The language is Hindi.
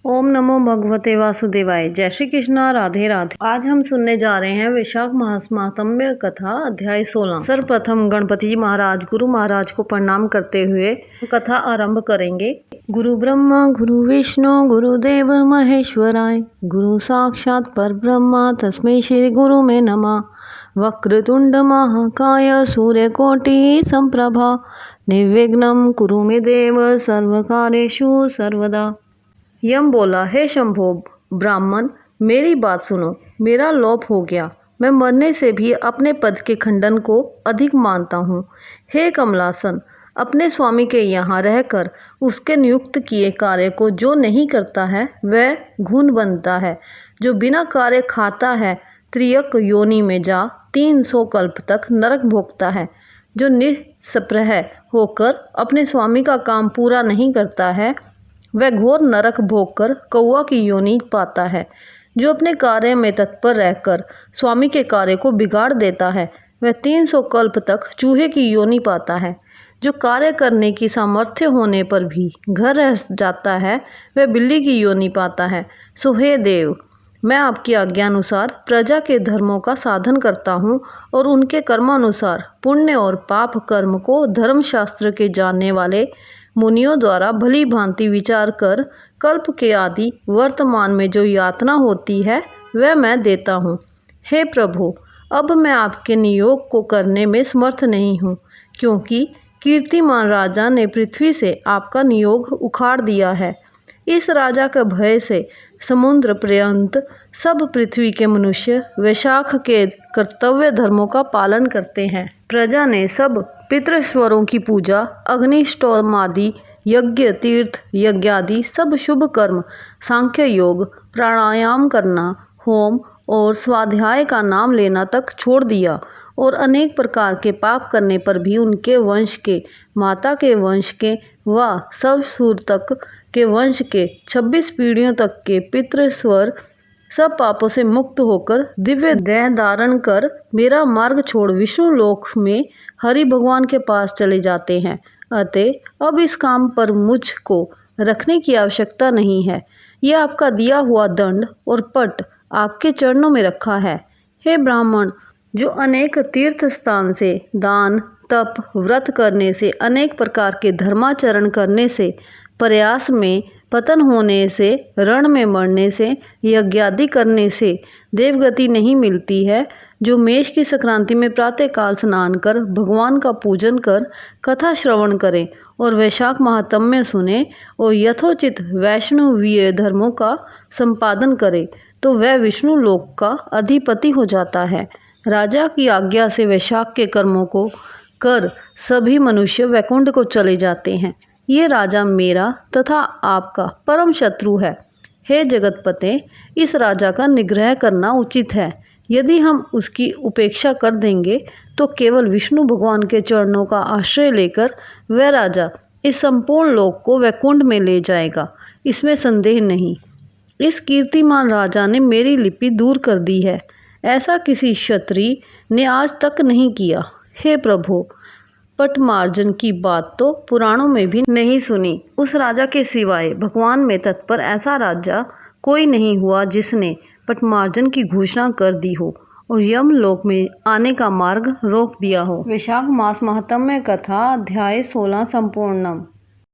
ओम नमो भगवते वासुदेवाय। जय श्री कृष्णा, राधे राधे। आज हम सुनने जा रहे हैं वैशाख मास महात्म्य कथा अध्याय 16। सर्वप्रथम गणपति जी महाराज गुरु महाराज को प्रणाम करते हुए कथा आरंभ करेंगे। गुरु ब्रह्मा गुरु विष्णु गुरुदेव महेश्वराय, गुरु साक्षात पर ब्रह्मा तस्मै श्री गुरु में नमः। वक्रतुंड महाकाय सूर्यकोटि संप्रभा, निर्विघ्नं कुरु मे देव सर्वकार्येषु सर्वदा। यम बोला, हे शंभो ब्राह्मण, मेरी बात सुनो। मेरा लोप हो गया। मैं मरने से भी अपने पद के खंडन को अधिक मानता हूँ। हे कमलासन, अपने स्वामी के यहाँ रहकर उसके नियुक्त किए कार्य को जो नहीं करता है वह घून बनता है। जो बिना कार्य खाता है त्रियक योनि में जा 300 कल्प तक नरक भोगता है। जो निस्पृह होकर अपने स्वामी का काम पूरा नहीं करता है वह घोर नरक भोगकर कौआ की योनि पाता है। जो अपने कार्य में तत्पर रहकर स्वामी के कार्य को बिगाड़ देता है वह 300 कल्प तक चूहे की योनि पाता है। जो कार्य करने की सामर्थ्य होने पर भी घर रह जाता है वह बिल्ली की योनि पाता है। सो हे देव, मैं आपकी आज्ञानुसार प्रजा के धर्मों का साधन करता हूँ और उनके कर्मानुसार पुण्य और पाप कर्म को धर्मशास्त्र के जानने वाले मुनियों द्वारा भली भांति विचार कर कल्प के आदि वर्तमान में जो यातना होती है वह मैं देता हूँ। हे प्रभु, अब मैं आपके नियोग को करने में समर्थ नहीं हूँ, क्योंकि कीर्तिमान राजा ने पृथ्वी से आपका नियोग उखाड़ दिया है। इस राजा के भय से समुद्र पर्यंत सब पृथ्वी के मनुष्य वैशाख के कर्तव्य धर्मों का पालन करते हैं। प्रजा ने सब पितृस्वरों की पूजा, अग्निष्टोम आदि यज्ञ, तीर्थ यज्ञादि सब शुभ कर्म, सांख्य योग, प्राणायाम करना, होम और स्वाध्याय का नाम लेना तक छोड़ दिया और अनेक प्रकार के पाप करने पर भी उनके वंश के, माता के वंश के व सब सूर तक के वंश के 26 पीढ़ियों तक के पितृस्वर सब पापों से मुक्त होकर दिव्य देह धारण कर मेरा मार्ग छोड़ विष्णु लोक में हरि भगवान के पास चले जाते हैं। अतः अब इस काम पर मुझको रखने की आवश्यकता नहीं है। यह आपका दिया हुआ दंड और पट आपके चरणों में रखा है। हे ब्राह्मण, जो अनेक तीर्थ स्थान से दान तप व्रत करने से, अनेक प्रकार के धर्माचरण करने से, प्रयास में पतन होने से, रण में मरने से, यज्ञादि करने से देवगति नहीं मिलती है, जो मेष की संक्रांति में प्रातःकाल स्नान कर भगवान का पूजन कर कथा श्रवण करें और वैशाख महात्म्य सुने और यथोचित वैष्णवीय धर्मों का संपादन करे, तो वह विष्णु लोक का अधिपति हो जाता है। राजा की आज्ञा से वैशाख के कर्मों को कर सभी मनुष्य वैकुंठ को चले जाते हैं। ये राजा मेरा तथा आपका परम शत्रु है। हे जगतपते, इस राजा का निग्रह करना उचित है। यदि हम उसकी उपेक्षा कर देंगे तो केवल विष्णु भगवान के चरणों का आश्रय लेकर वह राजा इस संपूर्ण लोक को वैकुंठ में ले जाएगा, इसमें संदेह नहीं। इस कीर्तिमान राजा ने मेरी लिपि दूर कर दी है। ऐसा किसी क्षत्रिय ने आज तक नहीं किया। हे प्रभु, पटमार्जन की बात तो पुराणों में भी नहीं सुनी। उस राजा के सिवाय भगवान में तत्पर ऐसा राजा कोई नहीं हुआ जिसने पटमार्जन की घोषणा कर दी हो और यमलोक में आने का मार्ग रोक दिया हो। वैशाख मास महात्म्य कथा अध्याय 16 संपूर्णम।